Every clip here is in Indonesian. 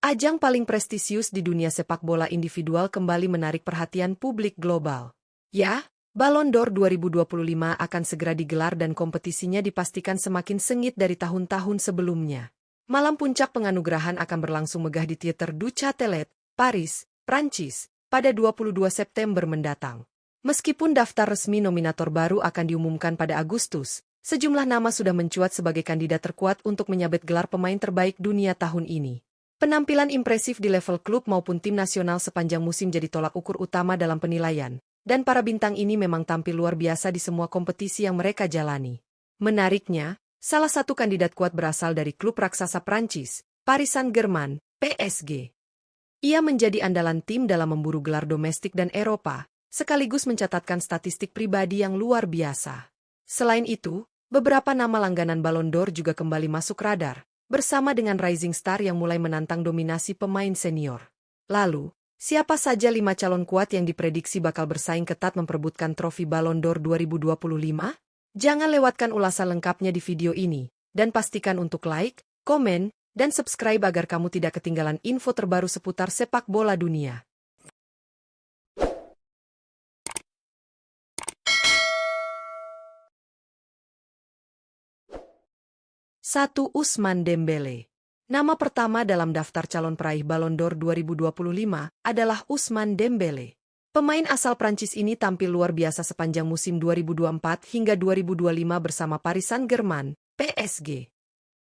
Ajang paling prestisius di dunia sepak bola individual kembali menarik perhatian publik global. Ya, Ballon d'Or 2025 akan segera digelar dan kompetisinya dipastikan semakin sengit dari tahun-tahun sebelumnya. Malam puncak penganugerahan akan berlangsung megah di Theatre du Châtelet, Paris, Prancis, pada 22 September mendatang. Meskipun daftar resmi nominator baru akan diumumkan pada Agustus, sejumlah nama sudah mencuat sebagai kandidat terkuat untuk menyabet gelar pemain terbaik dunia tahun ini. Penampilan impresif di level klub maupun tim nasional sepanjang musim jadi tolak ukur utama dalam penilaian, dan para bintang ini memang tampil luar biasa di semua kompetisi yang mereka jalani. Menariknya, salah satu kandidat kuat berasal dari klub raksasa Prancis, Paris Saint-Germain, PSG. Ia menjadi andalan tim dalam memburu gelar domestik dan Eropa, sekaligus mencatatkan statistik pribadi yang luar biasa. Selain itu, beberapa nama langganan Ballon d'Or juga kembali masuk radar, bersama dengan rising star yang mulai menantang dominasi pemain senior. Lalu, siapa saja 5 calon kuat yang diprediksi bakal bersaing ketat memperebutkan trofi Ballon d'Or 2025? Jangan lewatkan ulasan lengkapnya di video ini, dan pastikan untuk like, komen, dan subscribe agar kamu tidak ketinggalan info terbaru seputar sepak bola dunia. 1. Ousmane Dembélé. Nama pertama dalam daftar calon peraih Ballon d'Or 2025 adalah Ousmane Dembélé. Pemain asal Prancis ini tampil luar biasa sepanjang musim 2024 hingga 2025 bersama Paris Saint-Germain, PSG.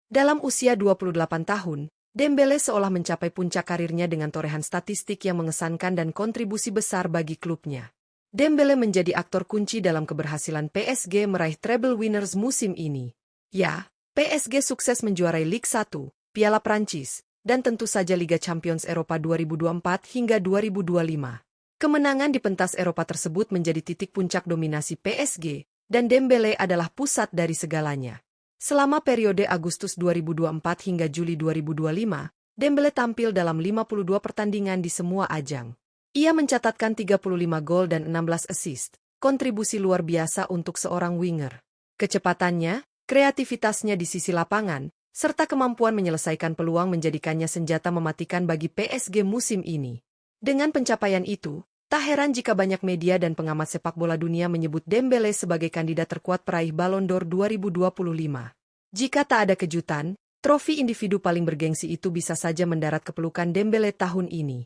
Dalam usia 28 tahun, Dembélé seolah mencapai puncak karirnya dengan torehan statistik yang mengesankan dan kontribusi besar bagi klubnya. Dembélé menjadi aktor kunci dalam keberhasilan PSG meraih treble winners musim ini. Ya, PSG sukses menjuarai Ligue 1, Piala Prancis, dan tentu saja Liga Champions Eropa 2024 hingga 2025. Kemenangan di pentas Eropa tersebut menjadi titik puncak dominasi PSG, dan Dembélé adalah pusat dari segalanya. Selama periode Agustus 2024 hingga Juli 2025, Dembélé tampil dalam 52 pertandingan di semua ajang. Ia mencatatkan 35 gol dan 16 assist, kontribusi luar biasa untuk seorang winger. Kecepatannya, kreativitasnya di sisi lapangan, serta kemampuan menyelesaikan peluang menjadikannya senjata mematikan bagi PSG musim ini. Dengan pencapaian itu, tak heran jika banyak media dan pengamat sepak bola dunia menyebut Dembélé sebagai kandidat terkuat peraih Ballon d'Or 2025. Jika tak ada kejutan, trofi individu paling bergengsi itu bisa saja mendarat kepelukan Dembélé tahun ini.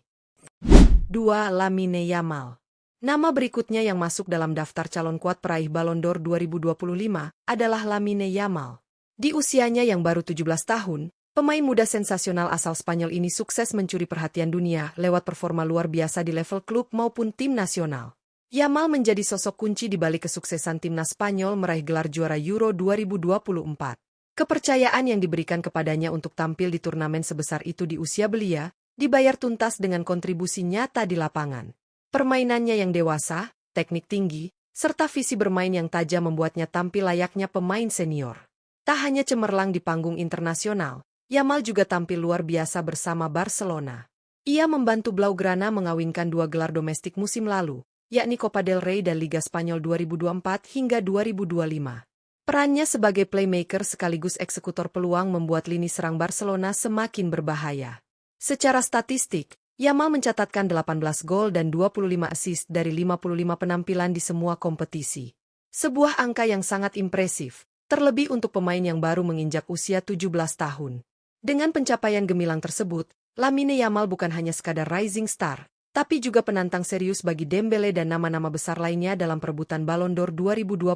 2. Lamine Yamal. Nama berikutnya yang masuk dalam daftar calon kuat peraih Ballon d'Or 2025 adalah Lamine Yamal. Di usianya yang baru 17 tahun, pemain muda sensasional asal Spanyol ini sukses mencuri perhatian dunia lewat performa luar biasa di level klub maupun tim nasional. Yamal menjadi sosok kunci di balik kesuksesan timnas Spanyol meraih gelar juara Euro 2024. Kepercayaan yang diberikan kepadanya untuk tampil di turnamen sebesar itu di usia belia, dibayar tuntas dengan kontribusi nyata di lapangan. Permainannya yang dewasa, teknik tinggi, serta visi bermain yang tajam membuatnya tampil layaknya pemain senior. Tak hanya cemerlang di panggung internasional, Yamal juga tampil luar biasa bersama Barcelona. Ia membantu Blaugrana mengawinkan 2 gelar domestik musim lalu, yakni Copa del Rey dan Liga Spanyol 2024 hingga 2025. Perannya sebagai playmaker sekaligus eksekutor peluang membuat lini serang Barcelona semakin berbahaya. Secara statistik, Yamal mencatatkan 18 gol dan 25 assist dari 55 penampilan di semua kompetisi. Sebuah angka yang sangat impresif, terlebih untuk pemain yang baru menginjak usia 17 tahun. Dengan pencapaian gemilang tersebut, Lamine Yamal bukan hanya sekadar rising star, tapi juga penantang serius bagi Dembélé dan nama-nama besar lainnya dalam perebutan Ballon d'Or 2025.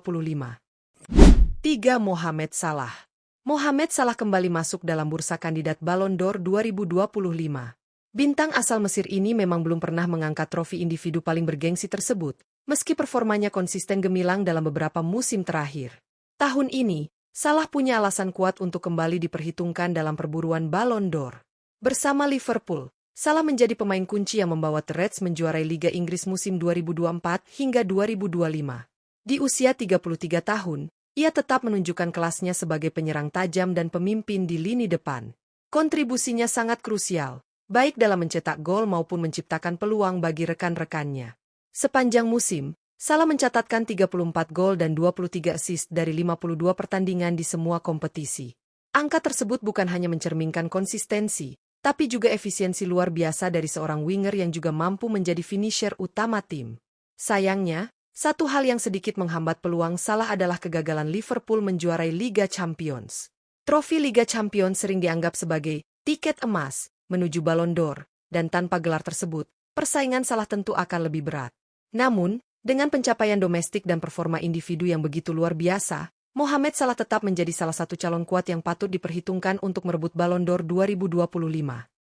3. Mohamed Salah. Mohamed Salah kembali masuk dalam bursa kandidat Ballon d'Or 2025. Bintang asal Mesir ini memang belum pernah mengangkat trofi individu paling bergengsi tersebut, meski performanya konsisten gemilang dalam beberapa musim terakhir. Tahun ini, Salah punya alasan kuat untuk kembali diperhitungkan dalam perburuan Ballon d'Or. Bersama Liverpool, Salah menjadi pemain kunci yang membawa The Reds menjuarai Liga Inggris musim 2024 hingga 2025. Di usia 33 tahun, ia tetap menunjukkan kelasnya sebagai penyerang tajam dan pemimpin di lini depan. Kontribusinya sangat krusial, baik dalam mencetak gol maupun menciptakan peluang bagi rekan-rekannya. Sepanjang musim, Salah mencatatkan 34 gol dan 23 assist dari 52 pertandingan di semua kompetisi. Angka tersebut bukan hanya mencerminkan konsistensi, tapi juga efisiensi luar biasa dari seorang winger yang juga mampu menjadi finisher utama tim. Sayangnya, satu hal yang sedikit menghambat peluang Salah adalah kegagalan Liverpool menjuarai Liga Champions. Trofi Liga Champions sering dianggap sebagai tiket emas menuju Ballon d'Or, dan tanpa gelar tersebut, persaingan Salah tentu akan lebih berat. Namun, dengan pencapaian domestik dan performa individu yang begitu luar biasa, Mohamed Salah tetap menjadi salah satu calon kuat yang patut diperhitungkan untuk merebut Ballon d'Or 2025.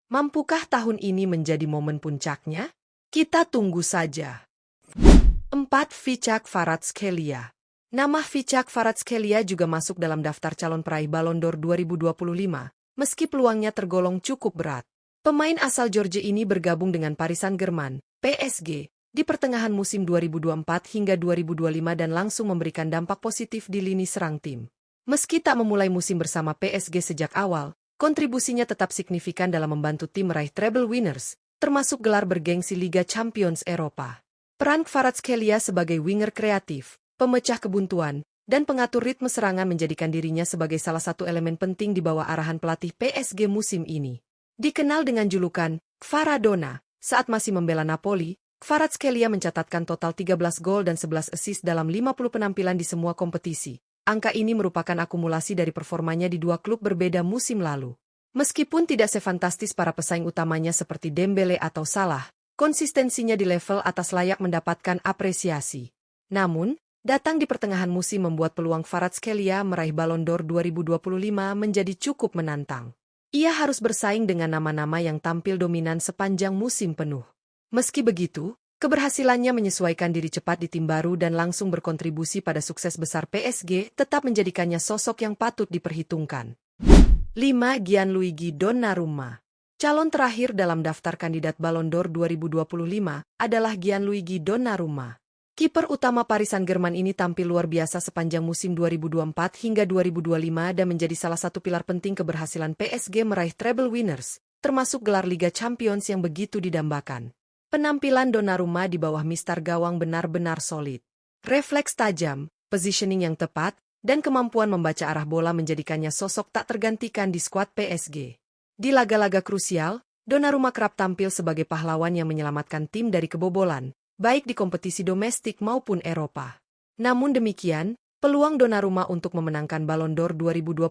Mampukah tahun ini menjadi momen puncaknya? Kita tunggu saja. 4. Fichak Kvaratskhelia. Nama Fichak Kvaratskhelia juga masuk dalam daftar calon peraih Ballon d'Or 2025, meski peluangnya tergolong cukup berat. Pemain asal Georgia ini bergabung dengan Paris Saint-Germain, PSG, di pertengahan musim 2024 hingga 2025 dan langsung memberikan dampak positif di lini serang tim. Meski tak memulai musim bersama PSG sejak awal, kontribusinya tetap signifikan dalam membantu tim meraih treble winners, termasuk gelar bergengsi Liga Champions Eropa. Peran Kvaratskhelia sebagai winger kreatif, pemecah kebuntuan, dan pengatur ritme serangan menjadikan dirinya sebagai salah satu elemen penting di bawah arahan pelatih PSG musim ini. Dikenal dengan julukan Kvaradona, saat masih membela Napoli, Kvaratskhelia mencatatkan total 13 gol dan 11 assist dalam 50 penampilan di semua kompetisi. Angka ini merupakan akumulasi dari performanya di dua klub berbeda musim lalu. Meskipun tidak sefantastis para pesaing utamanya seperti Dembele atau Salah, konsistensinya di level atas layak mendapatkan apresiasi. Namun, datang di pertengahan musim membuat peluang Kvaratskhelia meraih Ballon d'Or 2025 menjadi cukup menantang. Ia harus bersaing dengan nama-nama yang tampil dominan sepanjang musim penuh. Meski begitu, keberhasilannya menyesuaikan diri cepat di tim baru dan langsung berkontribusi pada sukses besar PSG tetap menjadikannya sosok yang patut diperhitungkan. 5. Gianluigi Donnarumma. Calon terakhir dalam daftar kandidat Ballon d'Or 2025 adalah Gianluigi Donnarumma. Kiper utama Paris Saint-Germain ini tampil luar biasa sepanjang musim 2024 hingga 2025 dan menjadi salah satu pilar penting keberhasilan PSG meraih treble winners, termasuk gelar Liga Champions yang begitu didambakan. Penampilan Donnarumma di bawah mistar gawang benar-benar solid. Refleks tajam, positioning yang tepat, dan kemampuan membaca arah bola menjadikannya sosok tak tergantikan di skuad PSG. Di laga-laga krusial, Donnarumma kerap tampil sebagai pahlawan yang menyelamatkan tim dari kebobolan, baik di kompetisi domestik maupun Eropa. Namun demikian, peluang Donnarumma untuk memenangkan Ballon d'Or 2025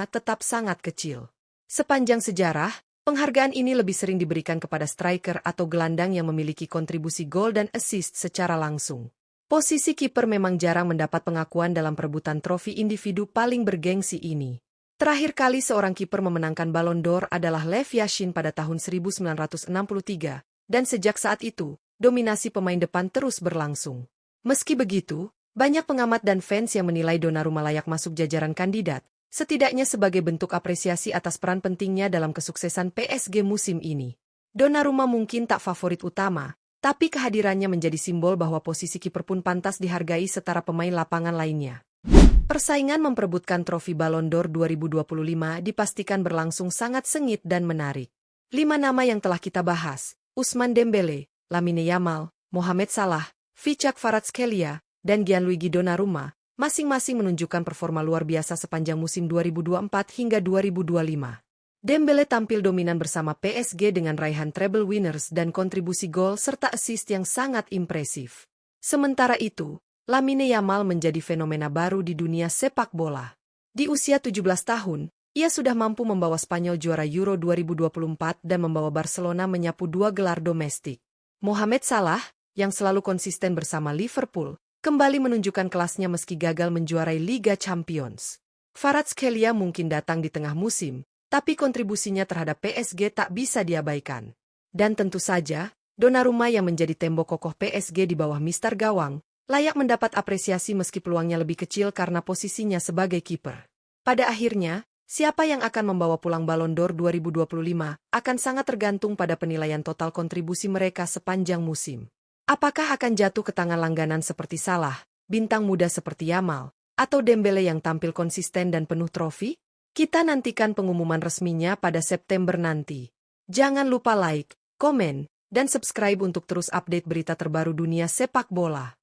tetap sangat kecil. Sepanjang sejarah, penghargaan ini lebih sering diberikan kepada striker atau gelandang yang memiliki kontribusi gol dan assist secara langsung. Posisi kiper memang jarang mendapat pengakuan dalam perebutan trofi individu paling bergengsi ini. Terakhir kali seorang kiper memenangkan Ballon d'Or adalah Lev Yashin pada tahun 1963, dan sejak saat itu, dominasi pemain depan terus berlangsung. Meski begitu, banyak pengamat dan fans yang menilai Donnarumma layak masuk jajaran kandidat, setidaknya sebagai bentuk apresiasi atas peran pentingnya dalam kesuksesan PSG musim ini. Donnarumma mungkin tak favorit utama, tapi kehadirannya menjadi simbol bahwa posisi kiper pun pantas dihargai setara pemain lapangan lainnya. Persaingan memperebutkan trofi Ballon d'Or 2025 dipastikan berlangsung sangat sengit dan menarik. 5 nama yang telah kita bahas, Ousmane Dembele, Lamine Yamal, Mohamed Salah, Fichak Kvaratskhelia, dan Gianluigi Donnarumma, masing-masing menunjukkan performa luar biasa sepanjang musim 2024 hingga 2025. Dembele tampil dominan bersama PSG dengan raihan treble winners dan kontribusi gol serta assist yang sangat impresif. Sementara itu, Lamine Yamal menjadi fenomena baru di dunia sepak bola. Di usia 17 tahun, ia sudah mampu membawa Spanyol juara Euro 2024 dan membawa Barcelona menyapu 2 gelar domestik. Mohamed Salah, yang selalu konsisten bersama Liverpool, kembali menunjukkan kelasnya meski gagal menjuarai Liga Champions. Kvaratskhelia mungkin datang di tengah musim, tapi kontribusinya terhadap PSG tak bisa diabaikan. Dan tentu saja, Donnarumma yang menjadi tembok kokoh PSG di bawah mistar gawang, layak mendapat apresiasi meski peluangnya lebih kecil karena posisinya sebagai kiper. Pada akhirnya, siapa yang akan membawa pulang Ballon d'Or 2025 akan sangat tergantung pada penilaian total kontribusi mereka sepanjang musim. Apakah akan jatuh ke tangan langganan seperti Salah, bintang muda seperti Yamal, atau Dembele yang tampil konsisten dan penuh trofi? Kita nantikan pengumuman resminya pada September nanti. Jangan lupa like, komen, dan subscribe untuk terus update berita terbaru dunia sepak bola.